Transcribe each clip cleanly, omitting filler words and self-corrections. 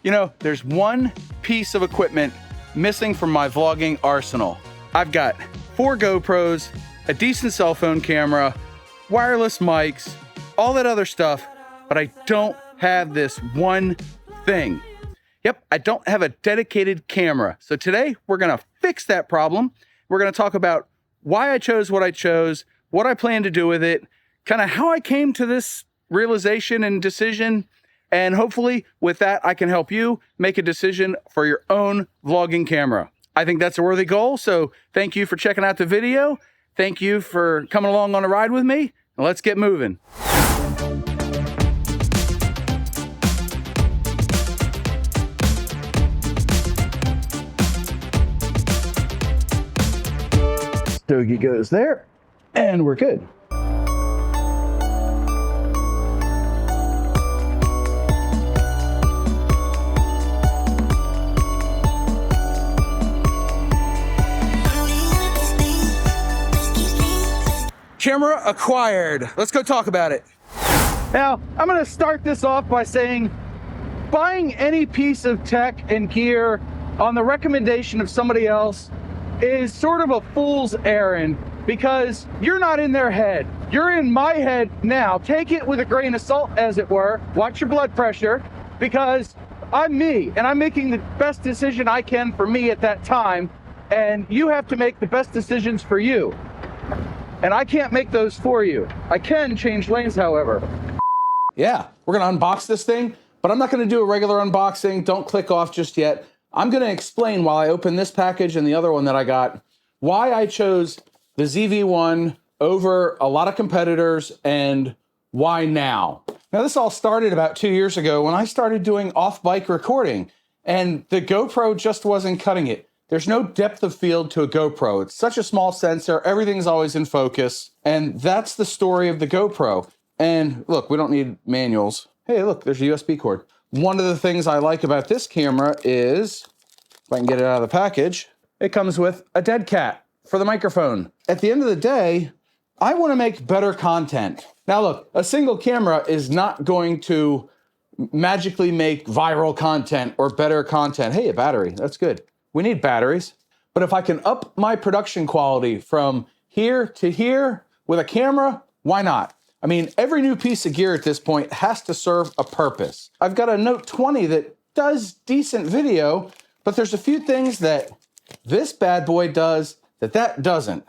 You know, there's one piece of equipment missing from my vlogging arsenal. I've got 4 GoPros, a decent cell phone camera, wireless mics, all that other stuff, but I don't have this one thing. Yep, I don't have a dedicated camera. So today we're gonna fix that problem. We're gonna talk about why I chose what I chose, what I plan to do with it, kind of how I came to this realization and decision. And hopefully with that, I can help you make a decision for your own vlogging camera. I think that's a worthy goal. So thank you for checking out the video. Thank you for coming along on a ride with me. And let's get moving. Stogie goes there, and we're good. Camera acquired. Let's go talk about it. Now, I'm gonna start this off by saying, buying any piece of tech and gear on the recommendation of somebody else is sort of a fool's errand because you're not in their head. You're in my head now. Take it with a grain of salt, as it were. Watch your blood pressure, because I'm me and I'm making the best decision I can for me at that time, and you have to make the best decisions for you. And I can't make those for you. I can change lanes, however. Yeah, we're gonna unbox this thing, but I'm not gonna do a regular unboxing. Don't click off just yet. I'm gonna explain while I open this package and the other one that I got, why I chose the ZV-1 over a lot of competitors and why now. Now this all started about 2 years ago when I started doing off-bike recording, and the GoPro just wasn't cutting it. There's no depth of field to a GoPro. It's such a small sensor, everything's always in focus, and that's the story of the GoPro. And look, we don't need manuals. Hey, look, there's a USB cord. One of the things I like about this camera is, if I can get it out of the package, it comes with a dead cat for the microphone. At the end of the day, I wanna make better content. Now look, a single camera is not going to magically make viral content or better content. Hey, a battery, that's good. We need batteries. But if I can up my production quality from here to here with a camera, why not? I mean, every new piece of gear at this point has to serve a purpose. I've got a Note20 that does decent video, but there's a few things that this bad boy does that doesn't.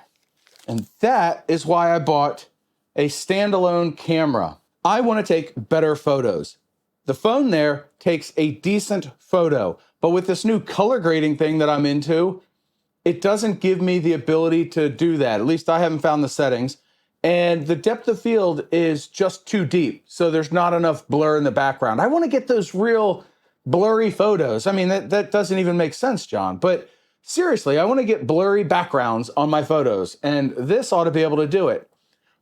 And that is why I bought a standalone camera. I want to take better photos. The phone there takes a decent photo. But with this new color grading thing that I'm into, it doesn't give me the ability to do that. At least I haven't found the settings. And the depth of field is just too deep. So there's not enough blur in the background. I want to get those real blurry photos. I mean, that doesn't even make sense, John. But seriously, I want to get blurry backgrounds on my photos. And this ought to be able to do it.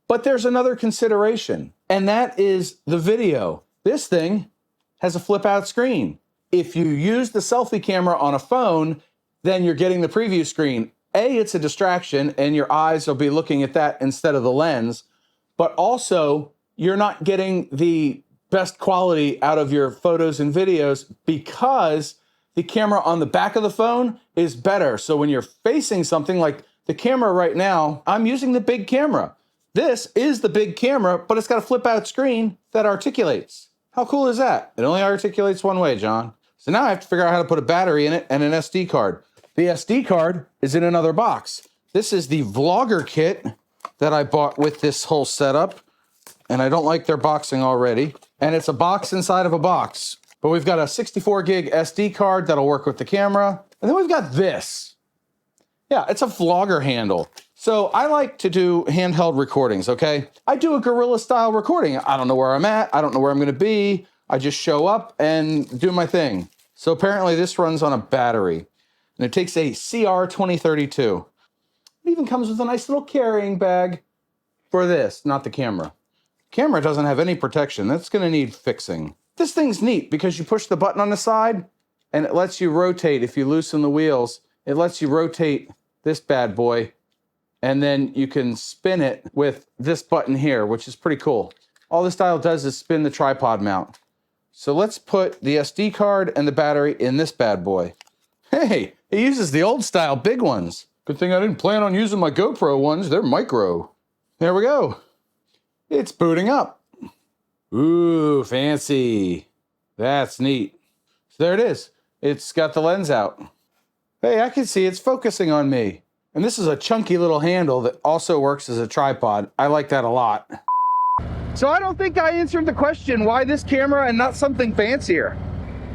But there's another consideration, and that is the video. This thing has a flip out screen. If you use the selfie camera on a phone, then you're getting the preview screen. A, it's a distraction and your eyes will be looking at that instead of the lens, but also you're not getting the best quality out of your photos and videos because the camera on the back of the phone is better. So when you're facing something like the camera right now, I'm using the big camera. This is the big camera, but it's got a flip out screen that articulates. How cool is that? It only articulates one way, John. So now I have to figure out how to put a battery in it and an SD card. The SD card is in another box. This is the vlogger kit that I bought with this whole setup, and I don't like their boxing already. And it's a box inside of a box. But we've got a 64 gig SD card that'll work with the camera. And then we've got this. Yeah, it's a vlogger handle. So I like to do handheld recordings, okay? I do a guerrilla style recording. I don't know where I'm at. I don't know where I'm gonna be. I just show up and do my thing. So apparently this runs on a battery, and it takes a CR2032. It even comes with a nice little carrying bag for this, not the camera. Camera doesn't have any protection. That's gonna need fixing. This thing's neat because you push the button on the side and it lets you rotate. If you loosen the wheels, it lets you rotate this bad boy, and then you can spin it with this button here, which is pretty cool. All this dial does is spin the tripod mount. So let's put the SD card and the battery in this bad boy. Hey, it uses the old style big ones. Good thing I didn't plan on using my GoPro ones. They're micro. There we go. It's booting up. Ooh, fancy. That's neat. So there it is. It's got the lens out. Hey, I can see it's focusing on me. And this is a chunky little handle that also works as a tripod. I like that a lot. So I don't think I answered the question, why this camera and not something fancier?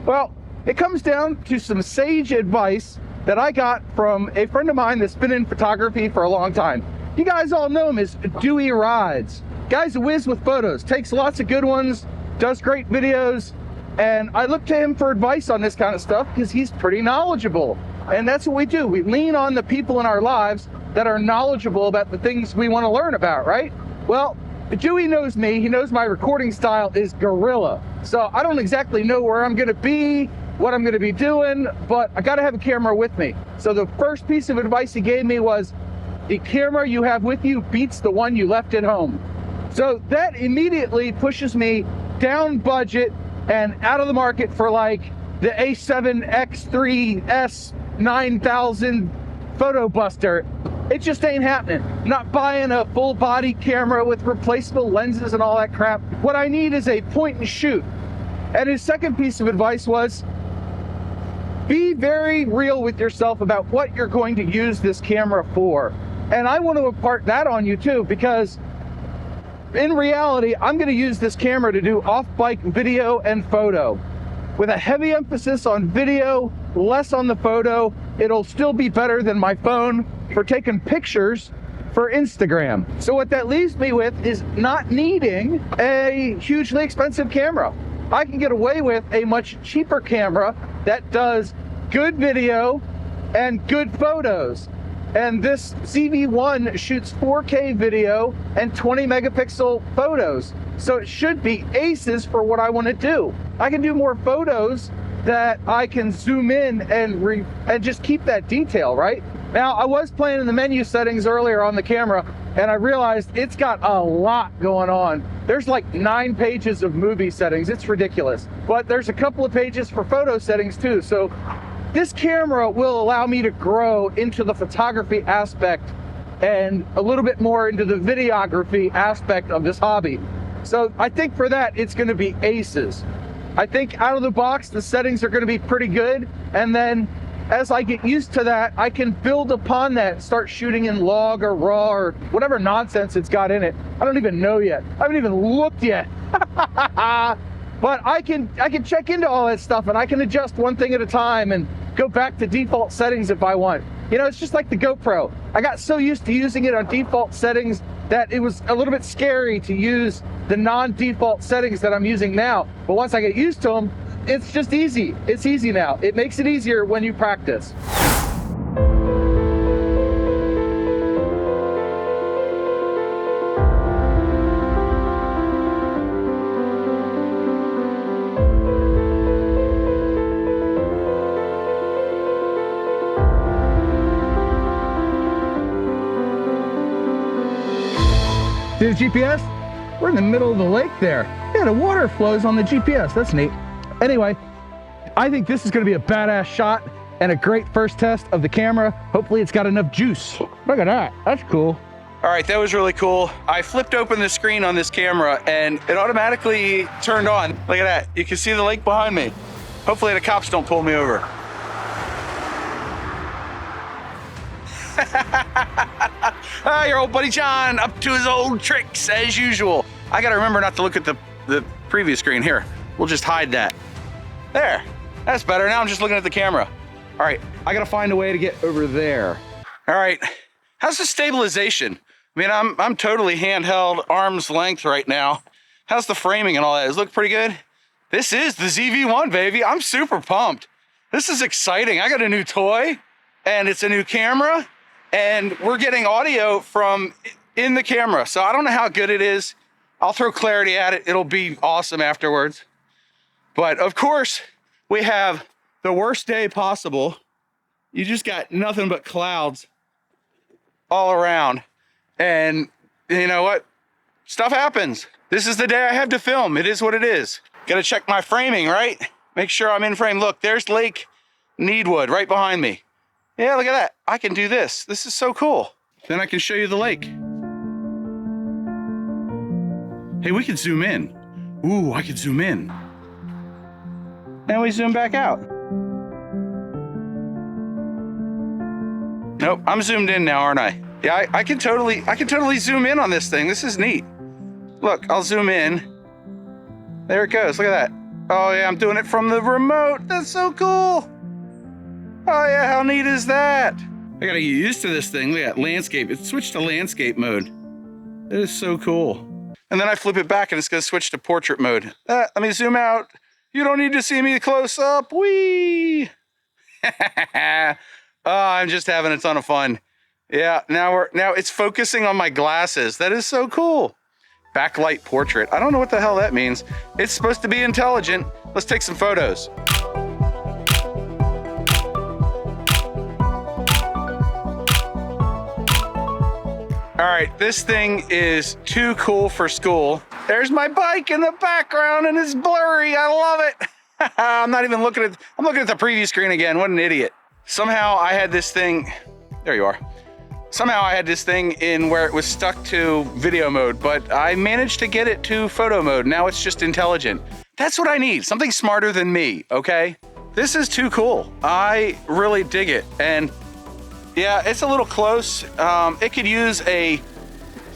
Well, it comes down to some sage advice that I got from a friend of mine that's been in photography for a long time. You guys all know him as Dewey Rides. Guy's a whiz with photos, takes lots of good ones, does great videos, and I look to him for advice on this kind of stuff because he's pretty knowledgeable. And that's what we do. We lean on the people in our lives that are knowledgeable about the things we want to learn about, right? Well, Dewey knows me. He knows my recording style is guerrilla. So I don't exactly know where I'm going to be, what I'm going to be doing, but I got to have a camera with me. So the first piece of advice he gave me was, the camera you have with you beats the one you left at home. So that immediately pushes me down budget and out of the market for like the A7X3S 9000 photo buster. It just ain't happening. I'm not buying a full body camera with replaceable lenses and all that crap. What I need is a point and shoot. And his second piece of advice was, be very real with yourself about what you're going to use this camera for. And I want to impart that on you too, because in reality, I'm going to use this camera to do off-bike video and photo with a heavy emphasis on video, less on the photo. It'll still be better than my phone for taking pictures for Instagram. So what that leaves me with is not needing a hugely expensive camera. I can get away with a much cheaper camera that does good video and good photos. And this ZV-1 shoots 4K video and 20 megapixel photos. So it should be aces for what I want to do. I can do more photos that I can zoom in and just keep that detail, right? Now, I was playing in the menu settings earlier on the camera, and I realized it's got a lot going on. There's like 9 pages of movie settings. It's ridiculous. But there's a couple of pages for photo settings too. So this camera will allow me to grow into the photography aspect and a little bit more into the videography aspect of this hobby. So I think for that, it's going to be aces. I think out of the box, the settings are going to be pretty good. And then as I get used to that, I can build upon that and start shooting in log or raw or whatever nonsense it's got in it. I don't even know yet. I haven't even looked yet. But I can check into all that stuff, and I can adjust one thing at a time and go back to default settings if I want. You know, it's just like the GoPro. I got so used to using it on default settings that it was a little bit scary to use the non-default settings that I'm using now. But once I get used to them, it's just easy. It's easy now. It makes it easier when you practice. See the GPS? We're in the middle of the lake there. Yeah, the water flows on the GPS. That's neat. Anyway, I think this is going to be a badass shot and a great first test of the camera. Hopefully it's got enough juice. Look at that. That's cool. All right, that was really cool. I flipped open the screen on this camera and it automatically turned on. Look at that. You can see the lake behind me. Hopefully the cops don't pull me over. Your old buddy John up to his old tricks as usual. I gotta remember not to look at the previous screen. Here, we'll just hide that. There, that's better. Now I'm just looking at the camera. All right, I gotta find a way to get over there. All right, how's the stabilization? I mean, I'm totally handheld, arm's length right now. How's the framing and all that? Does it look pretty good? This is the ZV-1, baby. I'm super pumped. This is exciting. I got a new toy and it's a new camera. And we're getting audio from in the camera. So I don't know how good it is. I'll throw clarity at it. It'll be awesome afterwards. But of course, we have the worst day possible. You just got nothing but clouds all around. And you know what? Stuff happens. This is the day I have to film. It is what it is. Gotta check my framing, right? Make sure I'm in frame. Look, there's Lake Needwood right behind me. Yeah, look at that. I can do this. This is so cool. Then I can show you the lake. Hey, we can zoom in. Ooh, I can zoom in. Now we zoom back out. Nope, I'm zoomed in now, aren't I? Yeah, I can totally zoom in on this thing. This is neat. Look, I'll zoom in. There it goes, look at that. Oh yeah, I'm doing it from the remote. That's so cool. Oh yeah, how neat is that? I gotta get used to this thing. Look at that, landscape. It switched to landscape mode. That is so cool. And then I flip it back and it's gonna switch to portrait mode. Let me zoom out. You don't need to see me close up. Whee! Oh, I'm just having a ton of fun. Yeah, now it's focusing on my glasses. That is so cool. Backlight portrait. I don't know what the hell that means. It's supposed to be intelligent. Let's take some photos. All right, this thing is too cool for school. There's my bike in the background and it's blurry. I love it. I'm not even looking at, I'm looking at the preview screen again. What an idiot. Somehow I had this thing, there you are. Somehow I had this thing in where it was stuck to video mode, but I managed to get it to photo mode. Now it's just intelligent. That's what I need, something smarter than me, okay? This is too cool. I really dig it. And yeah, it's a little close. It could use a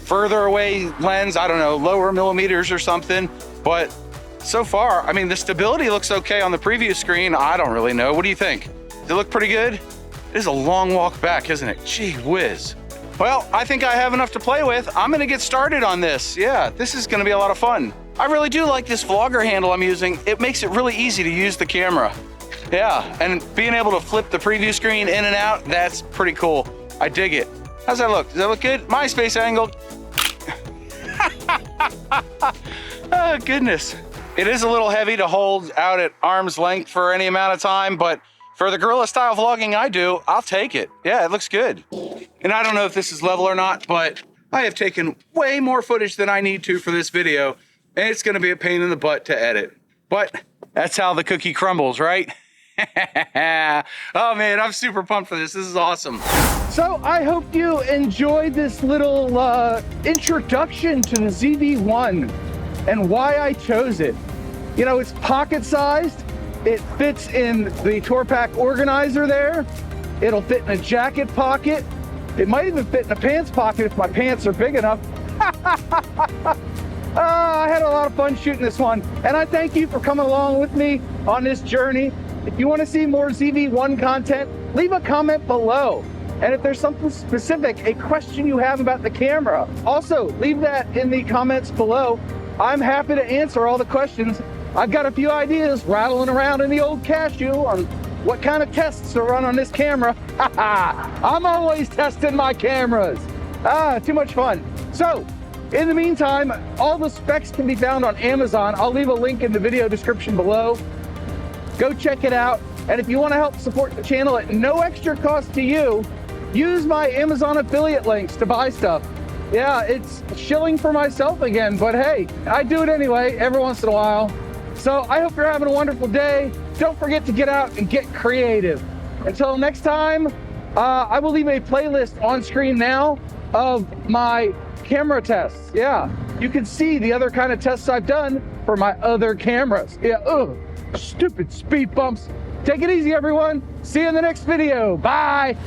further away lens, I don't know, lower millimeters or something, but so far, I mean, the stability looks okay on the preview screen. I don't really know. What do you think? Does it look pretty good? It is a long walk back, isn't it? Gee whiz. Well, I think I have enough to play with. I'm gonna get started on this. Yeah, this is gonna be a lot of fun. I really do like this vlogger handle I'm using. It makes it really easy to use the camera. Yeah, and being able to flip the preview screen in and out, that's pretty cool. I dig it. How's that look? Does that look good? MySpace angle. Oh, goodness. It is a little heavy to hold out at arm's length for any amount of time, but for the guerrilla style vlogging I do, I'll take it. Yeah, it looks good. And I don't know if this is level or not, but I have taken way more footage than I need to for this video, and it's gonna be a pain in the butt to edit. But that's how the cookie crumbles, right? Oh man, I'm super pumped for this. This is awesome. So I hope you enjoyed this little introduction to the ZV-1 and why I chose it. You know, it's pocket-sized. It fits in the tour pack organizer there. It'll fit in a jacket pocket. It might even fit in a pants pocket if my pants are big enough. I had a lot of fun shooting this one, and I thank you for coming along with me on this journey. If you want to see more ZV-1 content, leave a comment below. And if there's something specific, a question you have about the camera, also leave that in the comments below. I'm happy to answer all the questions. I've got a few ideas rattling around in the old cashew on what kind of tests to run on this camera. I'm always testing my cameras. Too much fun. So, in the meantime, all the specs can be found on Amazon. I'll leave a link in the video description below. Go check it out. And if you want to help support the channel at no extra cost to you, use my Amazon affiliate links to buy stuff. Yeah, it's shilling for myself again, but hey, I do it anyway every once in a while. So I hope you're having a wonderful day. Don't forget to get out and get creative. Until next time, I will leave a playlist on screen now of my camera tests. Yeah, you can see the other kind of tests I've done for my other cameras. Yeah, stupid speed bumps. Take it easy, everyone. See you in the next video. Bye.